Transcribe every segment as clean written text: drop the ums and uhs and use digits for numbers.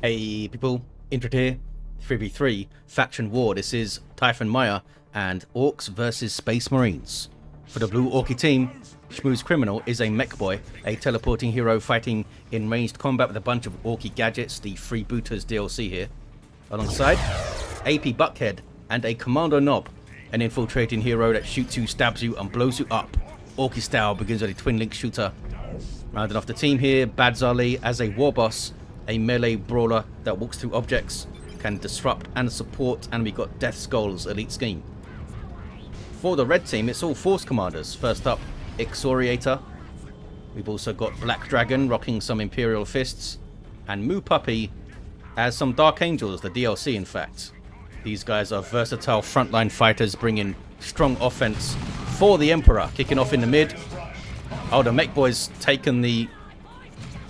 Hey people, Intro here, 3v3, Faction War. This is Typhon Maya and Orcs versus Space Marines. For the blue Orky team, SchmusCriminal is a Mekboy, a teleporting hero fighting in ranged combat with a bunch of Orky gadgets, the Freebooters DLC here. Alongside, AP Buckhead and a Kommando knob, an infiltrating hero that shoots you, stabs you and blows you up. Orky style begins with a twin link shooter. Rounding off the team here, Badzarely as a Warboss, a melee brawler that walks through objects, can disrupt and support, and we got Death Skull's elite scheme. For the red team, it's all Force Commanders. First up, Excoriator. We've also got Black Dragon rocking some Imperial Fists, and Moopuppy as some Dark Angels, the DLC in fact. These guys are versatile frontline fighters bringing strong offense for the Emperor. Kicking off in the mid. Oh, the Mekboy's taken the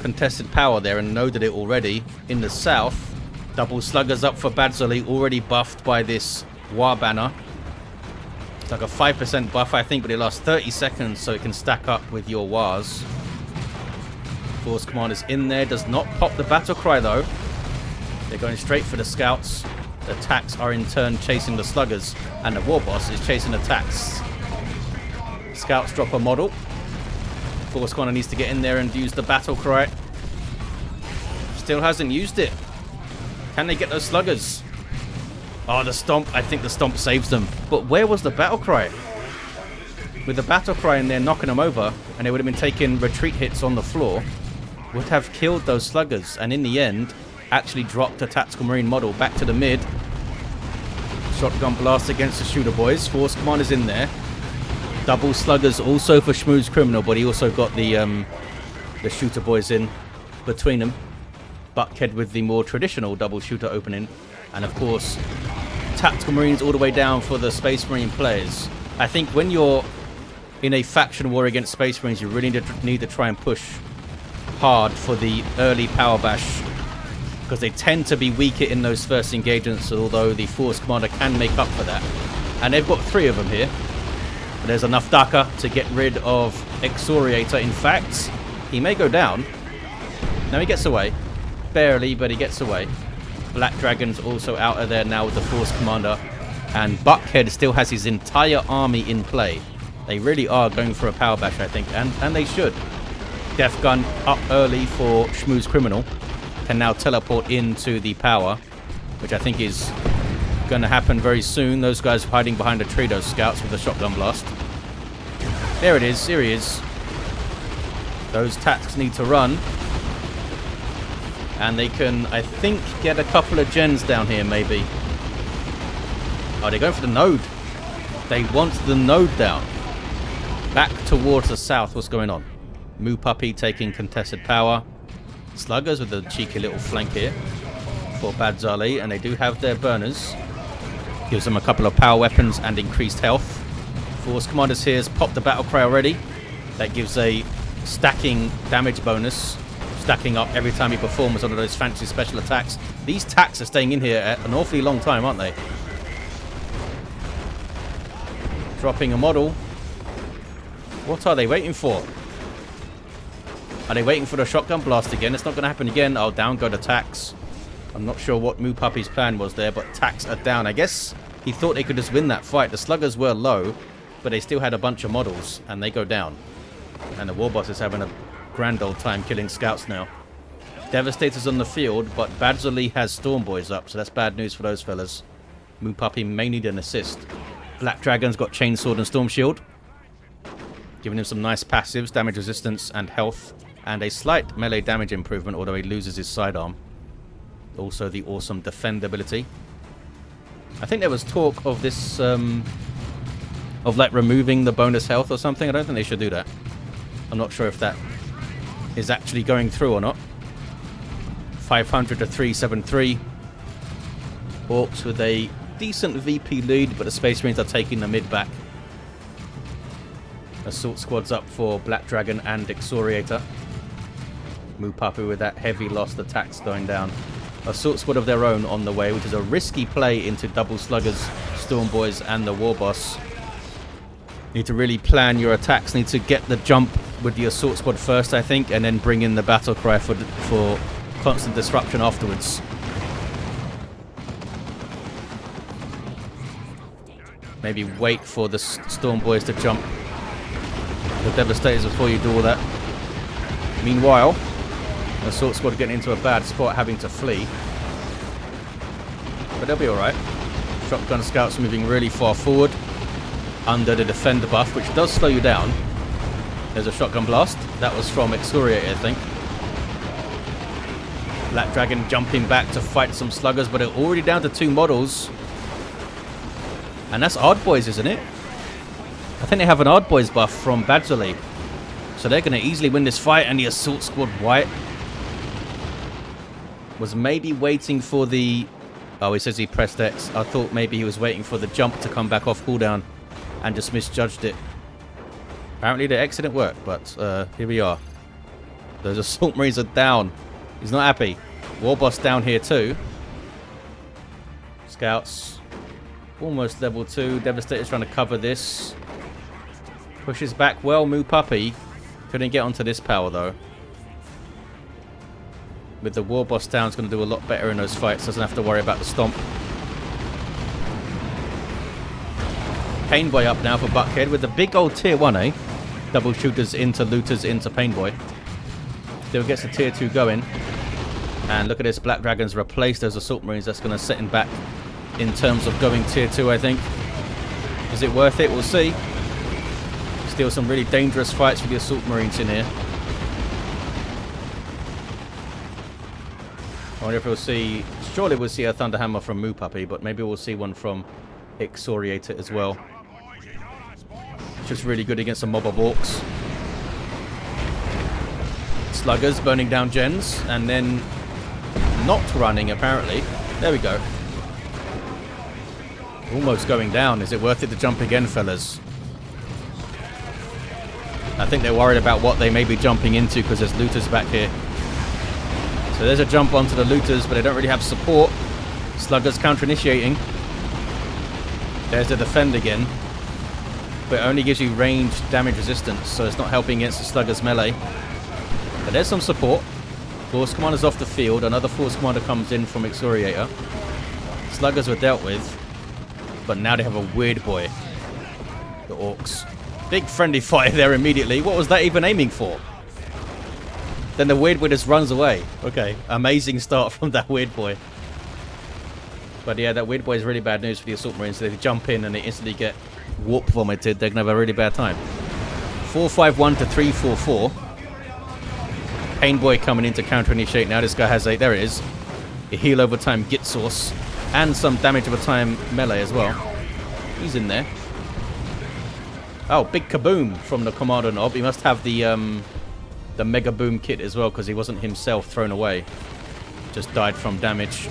contested power there and noded it already. In the south, double sluggers up for Badzarely, already buffed by this War banner. It's like a 5% buff I think, but it lasts 30 seconds so it can stack up with your Wars. Force Commander's in there, does not pop the battle cry though. They're going straight for the scouts. The attacks are in turn chasing the sluggers, and the Warboss is chasing attacks. Scouts drop a model. Force Commander needs to get in there and use the battle cry. Still hasn't used it. Can they get those sluggers? Oh, the stomp. I think the stomp saves them. But where was the battle cry? With the battle cry in there knocking them over, and they would have been taking retreat hits on the floor, would have killed those sluggers, and in the end actually dropped a tactical marine model back to the mid. Shotgun blast against the shooter boys. Force Commander's in there. Double sluggers also for SchmusCriminal, but he also got the shooter boys in between them. Buckhead with the more traditional double shooter opening, and of course tactical marines all the way down for the Space Marine players. I think when you're in a faction war against Space Marines, you really need to try and push hard for the early power bash, because they tend to be weaker in those first engagements, although the Force Commander can make up for that. And they've got 3 of them here. There's enough Daka to get rid of Excoriator. In fact, he may go down. Now he gets away. Barely, but he gets away. Black Dragon's also out of there now with the Force Commander. And Buckhead still has his entire army in play. They really are going for a power bash, I think. And they should. Death Gun up early for SchmusCriminal. Can now teleport into the power, which I think is going to happen very soon. Those guys hiding behind a tree, those scouts with a shotgun blast. There it is. Here he is. Those tactics need to run. And they can, I think, get a couple of gens down here, maybe. Oh, they're going for the node. They want the node down. Back towards the south. What's going on? Moopuppy taking contested power. Sluggers with a cheeky little flank here for Badzarely, and they do have their burners. Gives them a couple of power weapons and increased health. Force Commanders here has popped the battle cry already. That gives a stacking damage bonus, stacking up every time he performs one of those fancy special attacks. These tacks are staying in here at an awfully long time, aren't they? Dropping a model. What are they waiting for? Are they waiting for the shotgun blast again? It's not going to happen again. Oh, down go the tacks. I'm not sure what Moopuppy's plan was there, but tacks are down. I guess he thought they could just win that fight. The sluggers were low, but they still had a bunch of models, and they go down. And the Warboss is having a grand old time killing scouts now. Devastator's on the field, but Badzarely has Storm Boys up, so that's bad news for those fellas. Moopuppy may need an assist. Black Dragon's got Chainsword and Storm Shield, giving him some nice passives, damage resistance and health, and a slight melee damage improvement, although he loses his sidearm. Also the awesome defend ability. I think there was talk of this, of like removing the bonus health or something. I don't think they should do that. I'm not sure if that is actually going through or not. 500 to 373. Orcs with a decent VP lead, but the Space Marines are taking the mid back. Assault squads up for Black Dragon and Excoriator. Moopuppy with that heavy lost attacks going down. Assault squad of their own on the way, which is a risky play into double sluggers, Storm Boys and the Warboss. Need to really plan your attacks. Need to get the jump with the assault squad first, I think, and then bring in the battle cry for constant disruption afterwards. Maybe wait for the Storm Boys to jump the Devastators before you do all that. Meanwhile, the Assault Squad getting into a bad spot, having to flee. But they'll be alright. Shotgun Scouts moving really far forward under the Defender buff, which does slow you down. There's a Shotgun Blast. That was from Excoriator, I think. Black Dragon jumping back to fight some Sluggers, but they're already down to 2 models. And that's Ard Boys, isn't it? I think they have an Ard Boys buff from Badzarely. So they're going to easily win this fight, and the Assault Squad White was maybe waiting for the... Oh, he says he pressed X. I thought maybe he was waiting for the jump to come back off cooldown and just misjudged it. Apparently the X didn't work, but here we are. Those Assault Marines are down. He's not happy. Warboss down here too. Scouts almost level 2. Devastator's trying to cover this. Pushes back well. Moopuppy couldn't get onto this power though. With the Warboss down, it's going to do a lot better in those fights. Doesn't have to worry about the stomp. Painboy up now for Buckhead with the big old tier 1, eh? Double shooters into looters into Painboy. Still gets the tier 2 going. And look at this, Black Dragons replace those Assault Marines. That's going to set him back in terms of going tier 2, I think. Is it worth it? We'll see. Still some really dangerous fights for the Assault Marines in here. I wonder if we'll see... Surely we'll see a Thunderhammer from Moopuppy, but maybe we'll see one from Excoriator as well. Just really good against a mob of Orks. Sluggers burning down gens, and then not running, apparently. There we go. Almost going down. Is it worth it to jump again, fellas? I think they're worried about what they may be jumping into because there's looters back here. So there's a jump onto the looters, but they don't really have support. Sluggers counter-initiating. There's the defend again. But it only gives you ranged damage resistance, so it's not helping against the Sluggers melee. But there's some support. Force Commander's off the field. Another Force Commander comes in from Excoriator. Sluggers were dealt with. But now they have a Weird Boy. The Orks. Big friendly fire there immediately. What was that even aiming for? Then the Weird Boy just runs away. Okay, amazing start from that Weird Boy. But yeah, that Weird Boy is really bad news for the Assault Marines. They jump in and they instantly get warp vomited. They're going to have a really bad time. 4-5-1 to 3-4-4. Painboy coming in to counter-initiate now. This guy has a... There it is. A heal over time Git source. And some damage over time melee as well. He's in there. Oh, big kaboom from the Kommando knob. He must have the Mega Boom kit as well, because he wasn't himself thrown away. Just died from damage.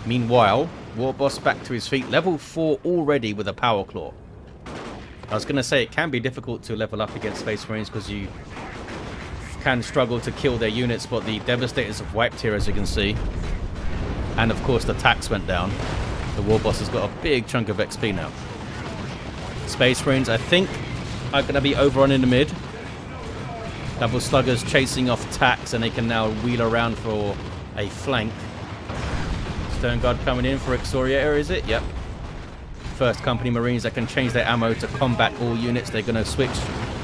Meanwhile, Warboss back to his feet. Level 4 already with a Power Claw. I was going to say it can be difficult to level up against Space Marines because you can struggle to kill their units, but the Devastators have wiped here, as you can see. And of course the tax went down. The Warboss has got a big chunk of XP now. Space Marines, I think, are going to be over on in the mid. Double Sluggers chasing off tax, and they can now wheel around for a flank. Stone Guard coming in for Excoriator, is it? Yep. First Company Marines that can change their ammo to combat all units. They're going to switch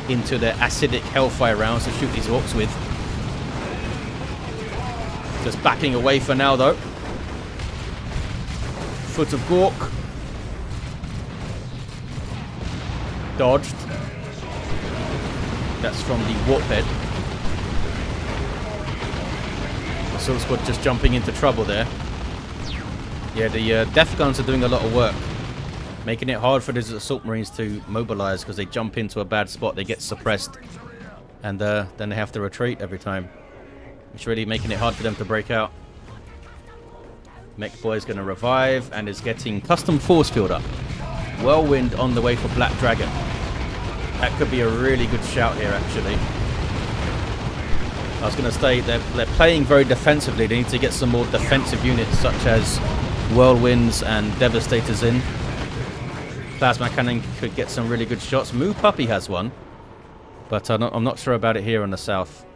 into their acidic Hellfire rounds to shoot these Orcs with. Just backing away for now, though. Foot of Gork. Dodged. That's from the Warboss. Assault Squad just jumping into trouble there. Yeah, the Death Guns are doing a lot of work. Making it hard for these Assault Marines to mobilize because they jump into a bad spot, they get suppressed. And then they have to retreat every time. It's really making it hard for them to break out. Mekboy is going to revive and is getting custom force field up. Whirlwind on the way for Black Dragon. That could be a really good shout here, actually. I was going to say they're playing very defensively. They need to get some more defensive units such as Whirlwinds and Devastators in. Plasma Cannon could get some really good shots. Moopuppy has one, but I'm not sure about it here in the south.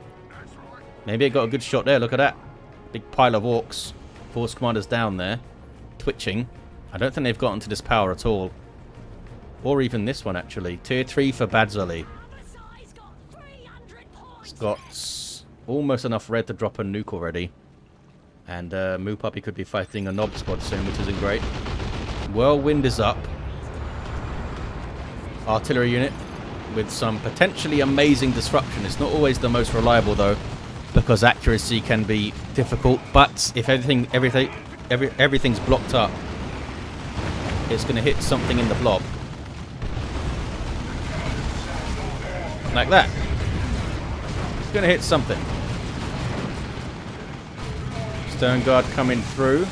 Maybe it got a good shot there. Look at that. Big pile of orcs. Force commanders down there. Twitching. I don't think they've gotten to this power at all. Or even this one, actually. Tier 3 for Badzarely. It's got almost enough red to drop a nuke already. And Moopuppy could be fighting a Nob squad soon, which isn't great. Whirlwind is up. Artillery unit with some potentially amazing disruption. It's not always the most reliable, though, because accuracy can be difficult. But if everything's blocked up, it's going to hit something in the blob. Like that. It's going to hit something. Stone Guard coming through.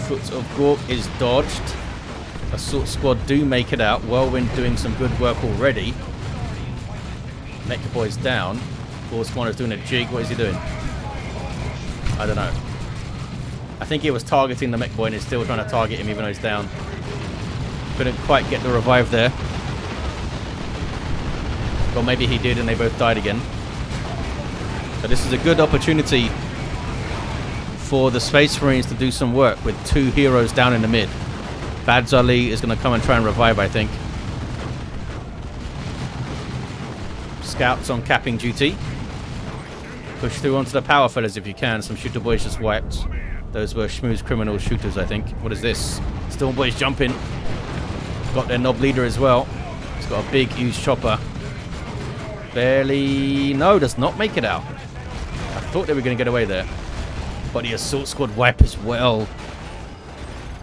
Foot of Gork is dodged. Assault Squad do make it out. Whirlwind doing some good work already. Mekboy's down. Force Commander's doing a jig. What is he doing? I don't know. I think he was targeting the Mekboy and is still trying to target him even though he's down. Couldn't quite get the revive there. Or maybe he did and they both died again. So this is a good opportunity for the Space Marines to do some work with 2 heroes down in the mid. Badzarely is going to come and try and revive, I think. Scouts on capping duty. Push through onto the power fellas if you can. Some shooter boys just wiped. Those were SchmusCriminal shooters, I think. What is this? Storm boys jumping. Got their Nob leader as well. He's got a big, huge chopper. Barely... No, does not make it out. I thought they were going to get away there. But the Assault Squad wipe as well.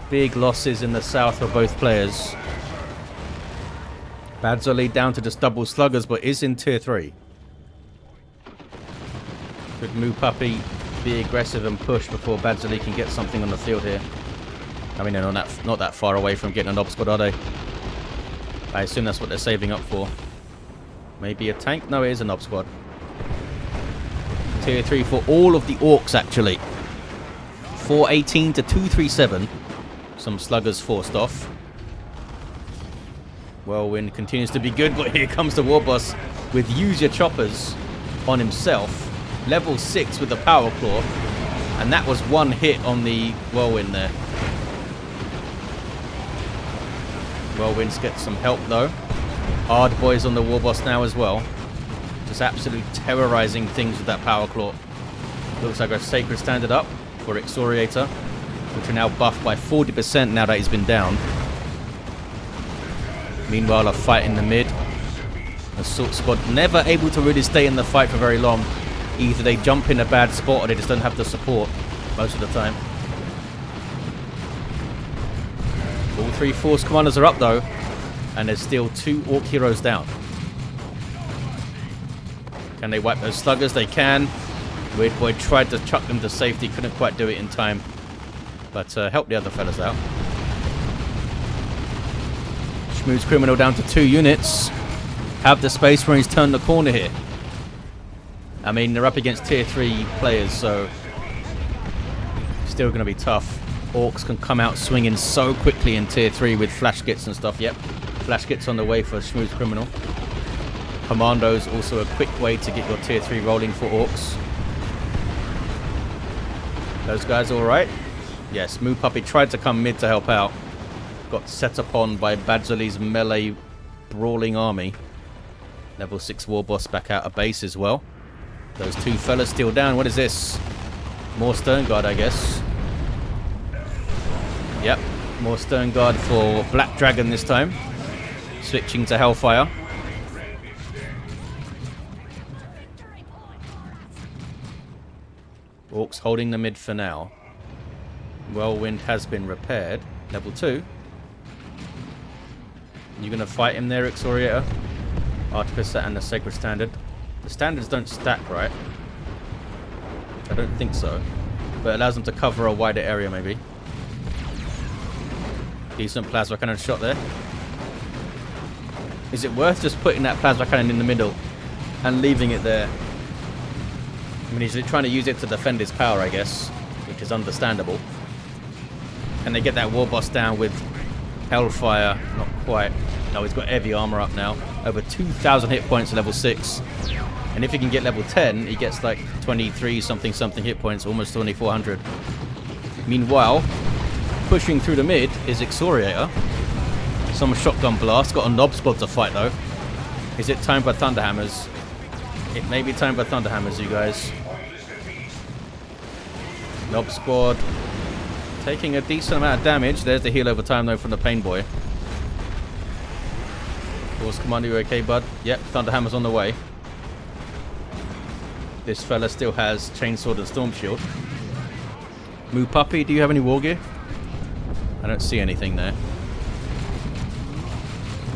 Big losses in the south for both players. Badzarely down to just double sluggers, but is in tier 3. Could Moopuppy be aggressive and push before Badzarely can get something on the field here? I mean, they're not that far away from getting a Nob squad, are they? I assume that's what they're saving up for. Maybe a tank? No, it is a Nob squad. Tier 3 for all of the Orks, actually. 418 to 237. Some sluggers forced off. Whirlwind continues to be good, but here comes the Warboss with use your choppers on himself. Level 6 with the power claw. And that was one hit on the Whirlwind there. Whirlwinds get some help though. Hard boys on the Warboss now as well. Just absolutely terrorizing things with that power claw. Looks like a Sacred Standard up for Excoriator, which are now buffed by 40% now that he's been down. Meanwhile, a fight in the mid. Assault Squad never able to really stay in the fight for very long. Either they jump in a bad spot or they just don't have the support most of the time. All 3 Force Commanders are up though, and there's still 2 Orc heroes down. Can they wipe those sluggers? They can. Weird Boy tried to chuck them to safety, couldn't quite do it in time. But help the other fellas out. SchmusCriminal down to 2 units. Have the Space Marines turn the corner here? I mean, they're up against tier 3 players, so still going to be tough. Orcs can come out swinging so quickly in tier 3 with flash kits and stuff. Yep, flash kits on the way for SchmusCriminal. Kommando's also a quick way to get your tier 3 rolling for Orcs. Those guys all right? Yes, Moopuppy tried to come mid to help out. Got set upon by Badzarely's melee brawling army. Level 6 Warboss back out of base as well. Those 2 fellas still down. What is this? More Stone Guard, I guess. Yep, more Stone Guard for Black Dragon this time. Switching to Hellfire. Orcs holding the mid for now. Whirlwind has been repaired. Level 2. You're going to fight him there, Excoriator? Artificer and the Sacred Standard. The standards don't stack, right? I don't think so. But it allows them to cover a wider area, maybe. Decent plasma cannon shot there. Is it worth just putting that plasma cannon in the middle and leaving it there? I mean, he's trying to use it to defend his power, I guess, which is understandable. Can they get that Warboss down with Hellfire? Not quite. No, he's got heavy armor up now. over 2,000 hit points at level 6. And if he can get level 10, he gets like 23 something hit points, almost 2,400. Meanwhile, pushing through the mid is Excoriator. Some shotgun blast. Got a Nob Squad to fight though. Is it time for Thunderhammers? It may be time for Thunderhammers, you guys. Nob Squad taking a decent amount of damage. There's the heal over time though from the Pain Boy. Force Kommando, you okay, bud? Yep, Thunderhammer's on the way. This fella still has Chainsword and Storm Shield. Moopuppy, do you have any war gear? I don't see anything there.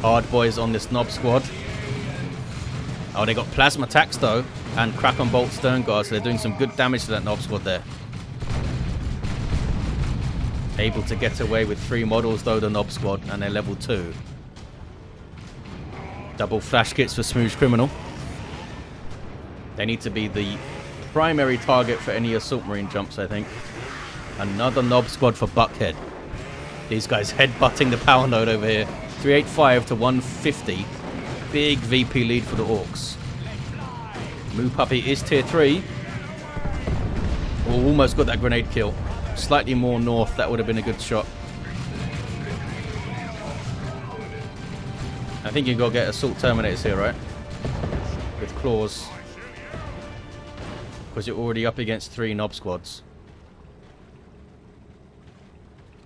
Hard boys on this Nob Squad. Oh, they got plasma attacks though, and crack and bolt stern guards, so they're doing some good damage to that Nob Squad there. Able to get away with 3 models though, the Nob Squad, and they're level 2. Double flash kits for SchmusCriminal. They need to be the primary target for any Assault Marine jumps, I think. Another Nob Squad for Buckhead. These guys headbutting the power node over here. 385 to 150. Big VP lead for the Orks. Moopuppy is tier 3. Oh, almost got that grenade kill. Slightly more north, that would have been a good shot. I think you got to get Assault Terminators here, right? With claws. Because you're already up against 3 Nob Squads.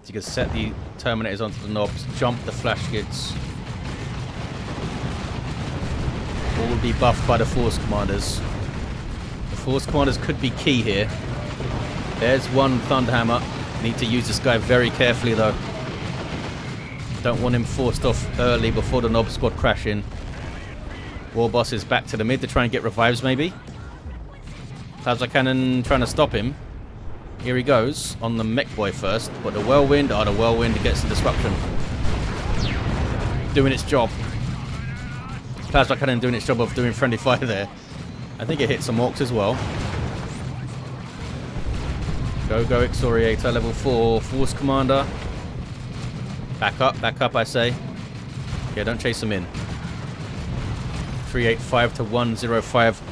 So you can set the Terminators onto the Nobs, jump the flash kits. All will be buffed by the Force Commanders. The Force Commanders could be key here. There's one Thunderhammer. Need to use this guy very carefully though. Don't want him forced off early before the Nob Squad crash in. Warboss is back to the mid to try and get revives maybe. Plasma Cannon trying to stop him. Here he goes on the Mekboy first, but the Whirlwind, the Whirlwind gets the disruption. Doing its job. Plasma Cannon doing its job of doing friendly fire there. I think it hit some Orks as well. Go Excoriator, level 4, Force Commander. Back up I say. Yeah, don't chase them in. 385 to 105.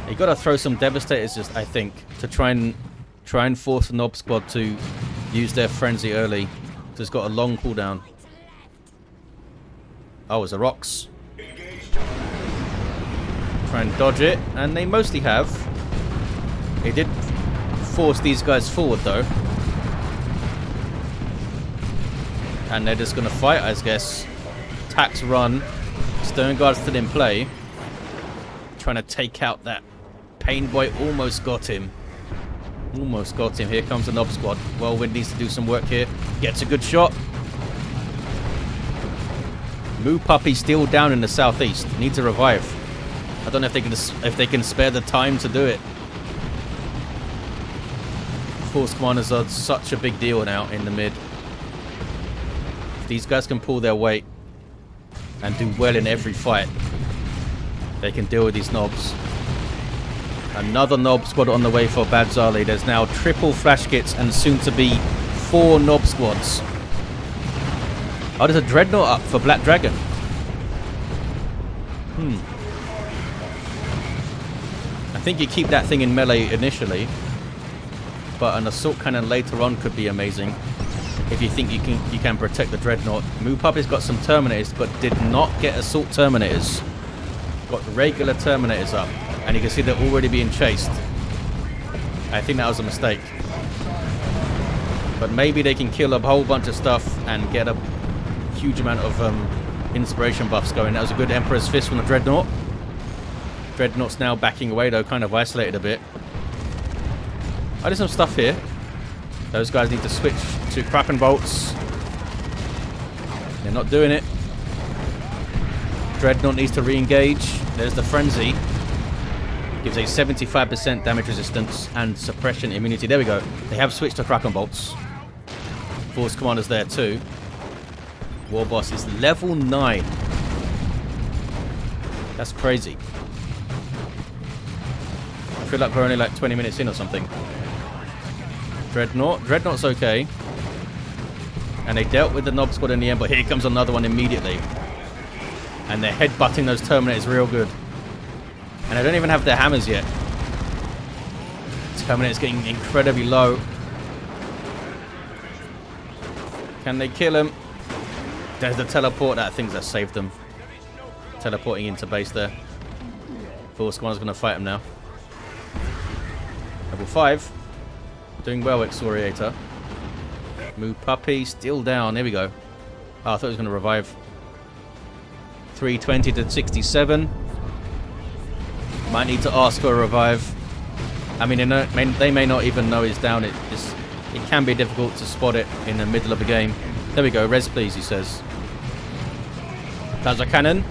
You gotta throw some Devastators, just I think, to try and force the Nob Squad to use their frenzy early. So it's got a long cooldown. Oh, it's a Orks. Try and dodge it, and they mostly have. They did force these guys forward though. And they're just gonna fight, I guess. Attacks run. Stern Guard's still in play. Trying to take out that Pain Boy. Almost got him. Almost got him. Here comes the Nob Squad. Whirlwind needs to do some work here. Gets a good shot. Moopuppy still down in the southeast. Needs a revive. I don't know if they can spare the time to do it. Force Commanders are such a big deal now in the mid. If these guys can pull their weight and do well in every fight, they can deal with these Nobs. Another Nob Squad on the way for Badzarely. There's now triple flash kits and soon to be 4 Nob Squads. Oh, there's a Dreadnought up for Black Dragon. I think you keep that thing in melee initially, but an Assault Cannon later on could be amazing if you think you can protect the Dreadnought. Moopuppy's got some Terminators, but did not get Assault Terminators. Got regular Terminators up, and you can see they're already being chased. I think that was a mistake. But maybe they can kill a whole bunch of stuff and get a huge amount of inspiration buffs going. That was a good Emperor's Fist from the Dreadnought. Dreadnought's now backing away though, kind of isolated a bit. I did some stuff here. Those guys need to switch to Kraken Bolts. They're not doing it. Dreadnought needs to re-engage. There's the Frenzy. Gives a 75% damage resistance and suppression immunity. There we go. They have switched to Kraken Bolts. Force Commander's there too. Warboss is level 9. That's crazy. I feel like we're only like 20 minutes in or something. Dreadnought's okay. And they dealt with the Nob Squad in the end, but here comes another one immediately. And they're headbutting those Terminators real good. And they don't even have their hammers yet. Terminator's getting incredibly low. Can they kill him? There's the teleport. That thing's that saved them. Teleporting into base there. Force Commander's going to fight him now. Level 5. Doing well, Excoriator. Moopuppy still down. There we go. Oh, I thought he was going to revive. 320 to 67. Might need to ask for a revive. I mean, they may not even know he's down. It can be difficult to spot it in the middle of a game. There we go. Res, please, he says. Plasma cannon.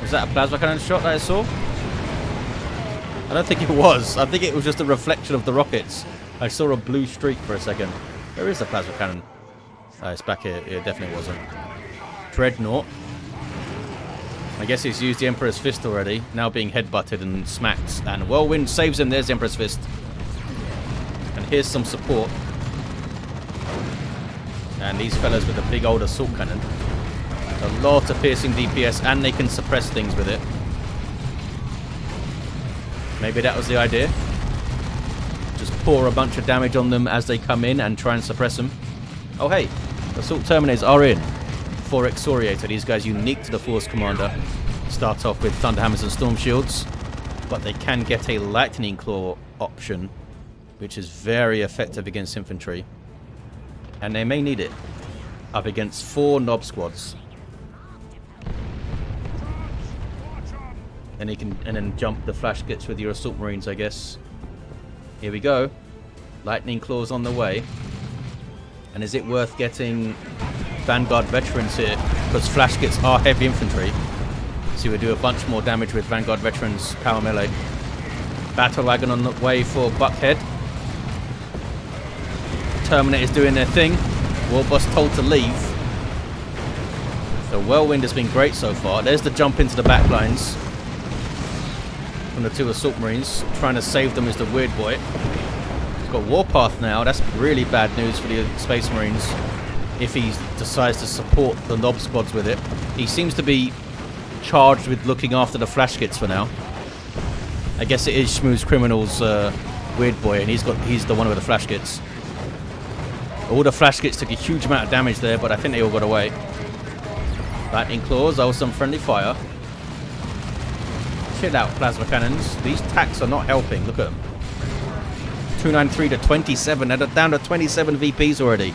Was that a plasma cannon shot that I saw? I don't think it was. I think it was just a reflection of the rockets. I saw a blue streak for a second. Where is the plasma cannon? It's back here. It definitely wasn't. Dreadnought. I guess he's used the Emperor's Fist already. Now being headbutted and smacked. And Whirlwind saves him. There's the Emperor's Fist. And here's some support. And these fellas with a big old assault cannon. A lot of piercing DPS, and they can suppress things with it. Maybe that was the idea. Just pour a bunch of damage on them as they come in and try and suppress them. Oh hey, Assault Terminators are in for Excoriator. These guys unique to the Force Commander. Start off with Thunderhammers and Storm Shields, but they can get a Lightning Claw option, which is very effective against infantry. And they may need it up against 4 Nob Squads. And then jump the flash gets with your Assault Marines, I guess. Here we go. Lightning Claws on the way. And is it worth getting Vanguard Veterans here? Because flash kits are heavy infantry. So we do a bunch more damage with Vanguard Veterans power melee. Battle Wagon on the way for Buckhead. Terminators doing their thing. Warboss told to leave. The Whirlwind has been great so far. There's the jump into the back lines from the 2 Assault Marines. Trying to save them is the Weird Boy. He's got Warpath now. That's really bad news for the Space Marines if he decides to support the Nob Squads with it. He seems to be charged with looking after the flash kits for now. I guess it is SchmusCriminal's Weird Boy, and he's the one with the flash kits. All the flash kits took a huge amount of damage there, but I think they all got away. Lightning Claws, oh, some friendly fire. Chill out, plasma cannons. These tacks are not helping. Look at them. 293 to 27. They're down to 27 VPs already.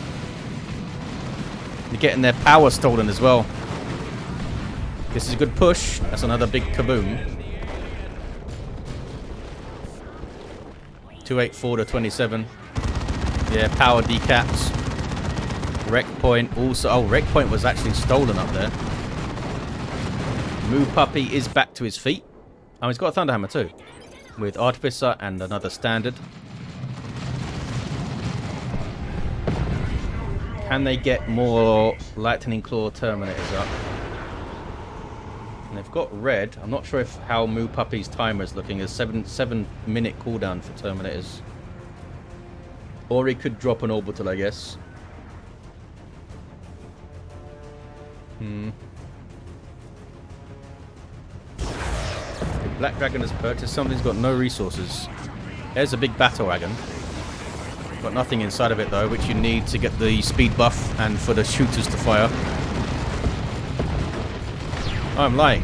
They're getting their power stolen as well. This is a good push. That's another big kaboom. 284 to 27. Yeah, power decaps. Wreck point also. Oh, Wreck point was actually stolen up there. Moopuppy is back to his feet. Oh, he's got a Thunderhammer too. With Artificer and another standard. Can they get more Lightning Claw Terminators up? And they've got red. I'm not sure how Moopuppy's timer is looking. There's 7-minute cooldown for Terminators. Or he could drop an orbital, I guess. The Black Dragon has purchased something. He's got no resources. There's a big battle wagon. Got nothing inside of it though, which you need to get the speed buff and for the shooters to fire. Oh, I'm lying.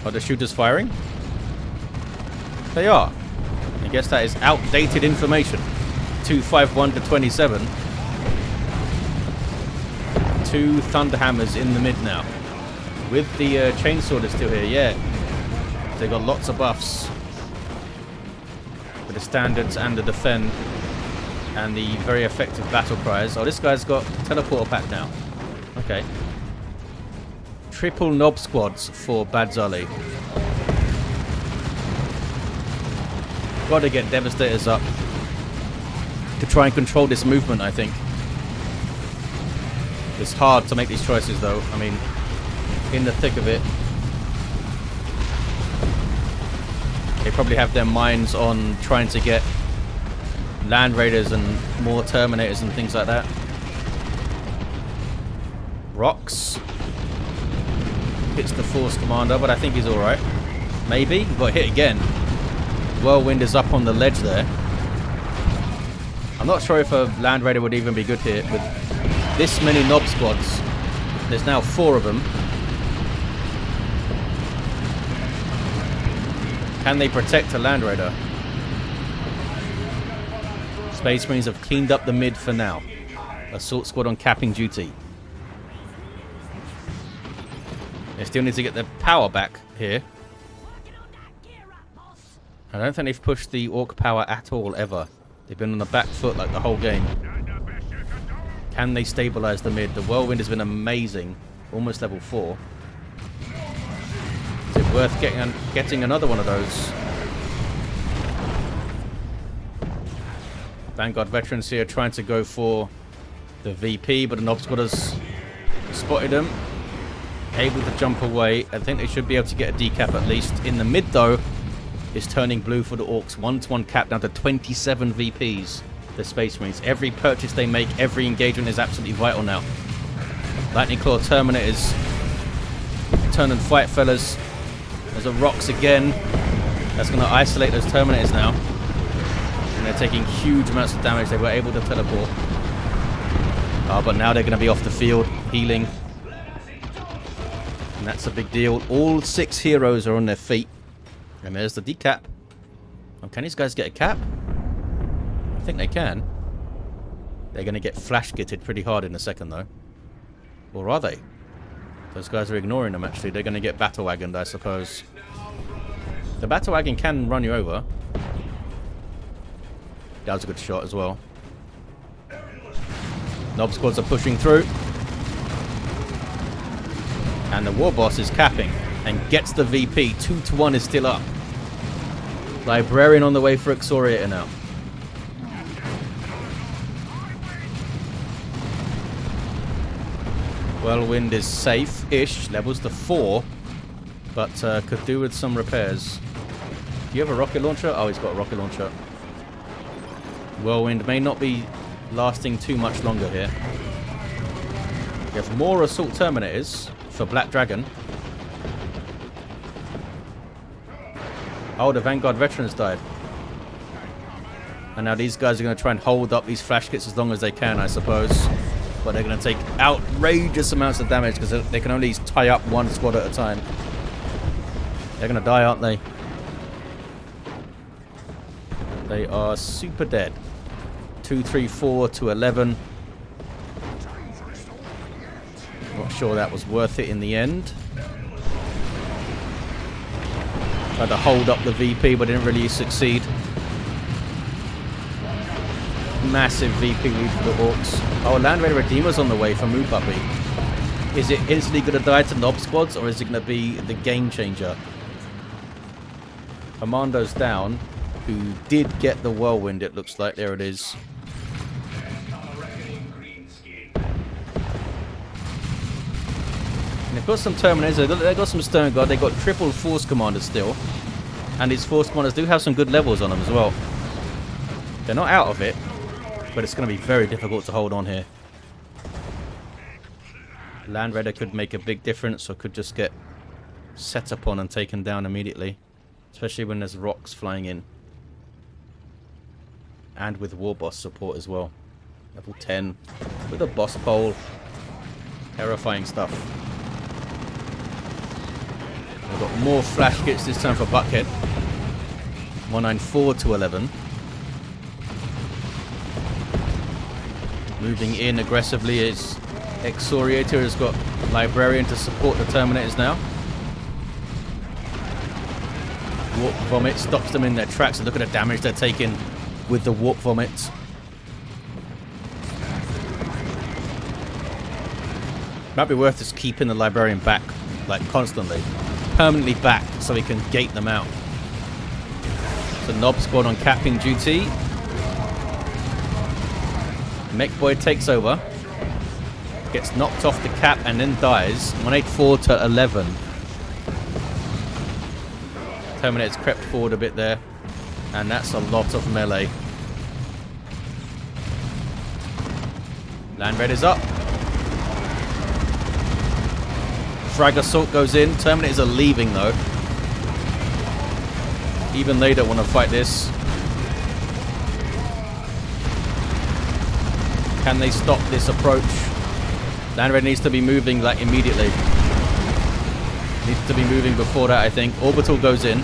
Are the shooters firing? They are. I guess that is outdated information. 251 to 27. 2 Thunderhammers in the mid now. With the chainsaw that's still here, yeah. They got lots of buffs. With the standards and the defend. And the very effective battle cries. Oh, this guy's got teleporter pack now. Okay. Triple Nob Squads for Badzarely. Got to get Devastators up to try and control this movement, I think. It's hard to make these choices, though. I mean, in the thick of it, they probably have their minds on trying to get Land Raiders and more Terminators and things like that. Rocks. Hits the Force Commander, but I think he's alright. Maybe. Got hit again. Whirlwind is up on the ledge there. I'm not sure if a Land Raider would even be good here with this many Nob squads. There's now 4 of them. Can they protect a Land Raider? Space Marines have cleaned up the mid for now. Assault squad on capping duty. They still need to get their power back here. I don't think they've pushed the Orc power at all, ever. They've been on the back foot like the whole game. Can they stabilize the mid? The Whirlwind has been amazing. Almost level 4. Is it worth getting another one of those? Vanguard veterans here trying to go for the VP, but the Nob squad has spotted them. Able to jump away. I think they should be able to get a decap at least. In the mid, though, is turning blue for the Orcs. 1-to-1 cap down to 27 VPs. The Space Marines. Every purchase they make, every engagement is absolutely vital now. Lightning Claw Terminators. Turn and fight, fellas. There's a Rocks again. That's going to isolate those Terminators now. And they're taking huge amounts of damage. They were able to teleport. But now they're going to be off the field, healing. And that's a big deal. All 6 heroes are on their feet. And there's the decap. Oh, can these guys get a cap? I think they can. They're going to get flash-gitted pretty hard in a second, though. Or are they? Those guys are ignoring them, actually. They're going to get battle-wagoned, I suppose. The battle-wagon can run you over. That was a good shot as well. Nob squads are pushing through. And the Warboss is capping and gets the VP. 2-to-1 is still up. Librarian on the way for Excoriator now. Whirlwind is safe-ish. Levels to 4. But could do with some repairs. Do you have a rocket launcher? Oh, he's got a rocket launcher. Whirlwind may not be lasting too much longer here. We have more Assault Terminators for Black Dragon. Oh, the Vanguard veterans died. And now these guys are going to try and hold up these flash kits as long as they can, I suppose. But they're going to take outrageous amounts of damage because they can only tie up 1 squad at a time. They're going to die, aren't they? They are super dead. 2, 3, 4 to 11. Not sure that was worth it in the end. Tried to hold up the VP, but didn't really succeed. Massive VP lead for the Orcs. Oh, Land Raider Redeemer's on the way for Moopuppy. Is it instantly going to die to Nob squads, or is it going to be the game changer? Kommando's down, who did get the Whirlwind, it looks like. There it is. And they've got some Terminators, they've got some Stone Guard, they've got triple Force Commanders still. And these Force Commanders do have some good levels on them as well. They're not out of it, but it's going to be very difficult to hold on here. Land Raider could make a big difference, or could just get set upon and taken down immediately. Especially when there's rocks flying in. And with Warboss support as well. Level 10. With a boss pole. Terrifying stuff. We've got more flash kits this time for Buckhead. 194 to 11. Moving in aggressively is Excoriator. Has got Librarian to support the Terminators now. Warp Vomit stops them in their tracks, and look at the damage they're taking with the Warp Vomit. Might be worth just keeping the Librarian back, like constantly. Permanently back, so he can gate them out. The Nob squad on capping duty. Mekboy takes over. Gets knocked off the cap and then dies. 184 to 11. Terminator's crept forward a bit there. And that's a lot of melee. Land Raider's up. Frag assault goes in. Terminators are leaving though. Even they don't want to fight this. Can they stop this approach? Land Raider needs to be moving like immediately. Needs to be moving before that, I think. Orbital goes in.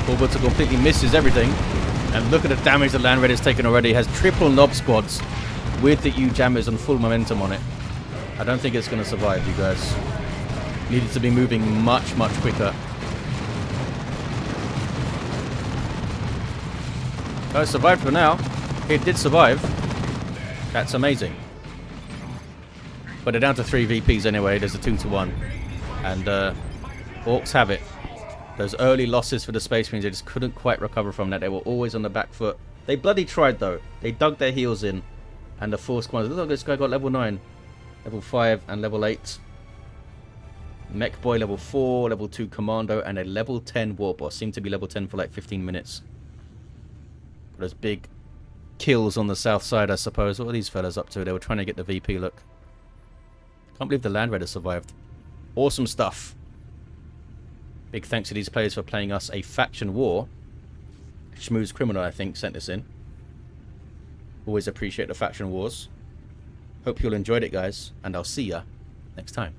Orbital completely misses everything. And look at the damage the Land Raider's taken already. It has triple knob squads with the U-jammers and full momentum on it. I don't think it's going to survive, you guys. Needed to be moving much, much quicker. Oh, it survived for now. It did survive. That's amazing. But they're down to 3 VPs anyway. There's a 2-to-1. And Orks have it. Those early losses for the Space Marines, they just couldn't quite recover from that. They were always on the back foot. They bloody tried, though. They dug their heels in. And the Force Commanders. Look, this guy got level 9. Level 5 and level 8. Mekboy level 4, level 2 Kommando, and a level 10 Warboss. Seemed to be level 10 for like 15 minutes. Those big kills on the south side, I suppose. What are these fellas up to? They were trying to get the VP look. Can't believe the Land Raider survived. Awesome stuff. Big thanks to these players for playing us a faction war. SchmusCriminal, I think, sent this in. Always appreciate the faction wars. Hope you all enjoyed it, guys. And I'll see ya next time.